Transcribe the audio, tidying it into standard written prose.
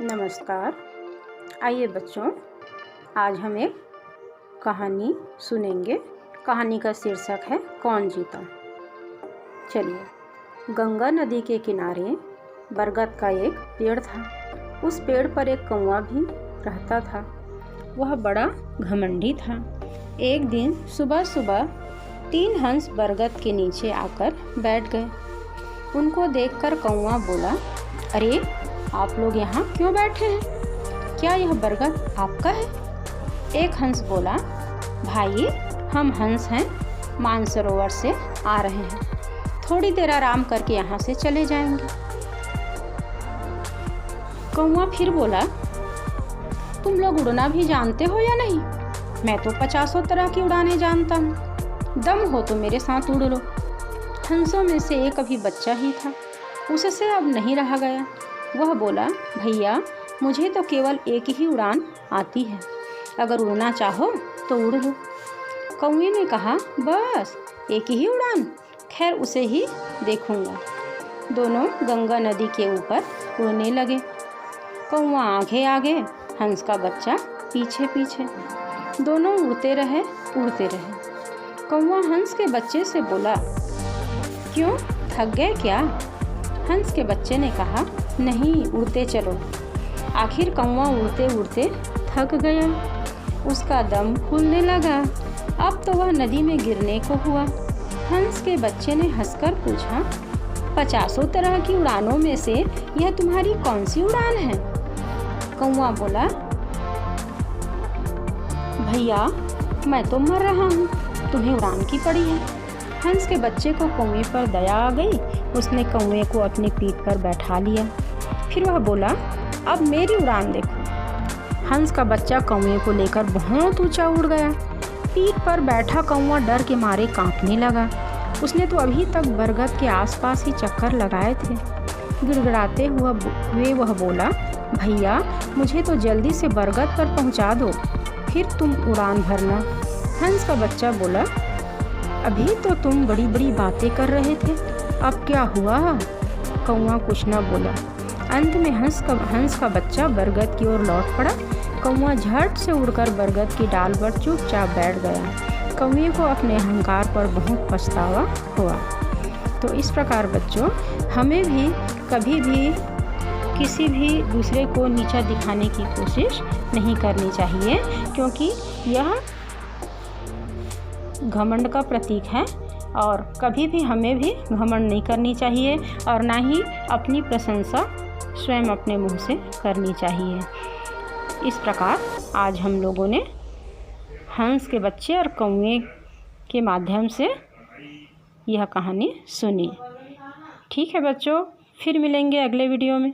नमस्कार। आइए बच्चों, आज हम एक कहानी सुनेंगे। कहानी का शीर्षक है कौन जीता। चलिए। गंगा नदी के किनारे बरगद का एक पेड़ था। उस पेड़ पर एक कौवा भी रहता था। वह बड़ा घमंडी था। एक दिन सुबह सुबह 3 हंस बरगद के नीचे आकर बैठ गए। उनको देखकर कौवा बोला, अरे आप लोग यहाँ क्यों बैठे हैं? क्या यह बरगद आपका है? एक हंस बोला, भाई हम हंस हैं, मानसरोवर से आ रहे हैं, थोड़ी देर आराम करके यहाँ से चले जाएंगे। कौवा फिर बोला, तुम लोग उड़ना भी जानते हो या नहीं? मैं तो 50 तरह की उड़ानें जानता हूँ। दम हो तो मेरे साथ उड़ लो। हंसों में से एक अभी बच्चा ही था, उससे अब नहीं रहा गया। वह बोला, भैया मुझे तो केवल एक ही उड़ान आती है, अगर उड़ना चाहो तो उड़ लो। कौवे ने कहा, बस एक ही उड़ान? खैर उसे ही देखूंगा। दोनों गंगा नदी के ऊपर उड़ने लगे। कौवा आगे आगे, हंस का बच्चा पीछे पीछे। दोनों उड़ते रहे। कौवा हंस के बच्चे से बोला, क्यों थक गए क्या? हंस के बच्चे ने कहा, नहीं उड़ते चलो। आखिर कौवा उड़ते उड़ते थक गया। उसका दम फूलने लगा। अब तो वह नदी में गिरने को हुआ। हंस के बच्चे ने हंसकर पूछा, 50 तरह की उड़ानों में से यह तुम्हारी कौन सी उड़ान है? कौवा बोला, भैया मैं तो मर रहा हूँ, तुम्हें उड़ान की पड़ी है। हंस के बच्चे को कौवे पर दया आ गई। उसने कौवे को अपनी पीठ पर बैठा लिया। फिर वह बोला, अब मेरी उड़ान देखो। हंस का बच्चा कौवे को लेकर बहुत ऊंचा उड़ गया। पीठ पर बैठा कौवा डर के मारे कांपने लगा। उसने तो अभी तक बरगद के आसपास ही चक्कर लगाए थे। गिड़गिड़ाते हुए वह बोला, भैया मुझे तो जल्दी से बरगद पर पहुंचा दो, फिर तुम उड़ान भरना। हंस का बच्चा बोला, अभी तो तुम बड़ी बड़ी बातें कर रहे थे, अब क्या हुआ? कौवा कुछ न बोला। अंत में हंस का बच्चा बरगद की ओर लौट पड़ा। कौवा झट से उड़कर बरगद की डाल पर चुपचाप बैठ गया। कौवे को अपने अहंकार पर बहुत पछतावा हुआ। तो इस प्रकार बच्चों, हमें भी कभी भी किसी भी दूसरे को नीचा दिखाने की कोशिश नहीं करनी चाहिए, क्योंकि यह घमंड का प्रतीक है। और कभी भी हमें भी घमंड नहीं करनी चाहिए और ना ही अपनी प्रशंसा स्वयं अपने मुंह से करनी चाहिए। इस प्रकार आज हम लोगों ने हंस के बच्चे और कौवे के माध्यम से यह कहानी सुनी। ठीक है बच्चों, फिर मिलेंगे अगले वीडियो में।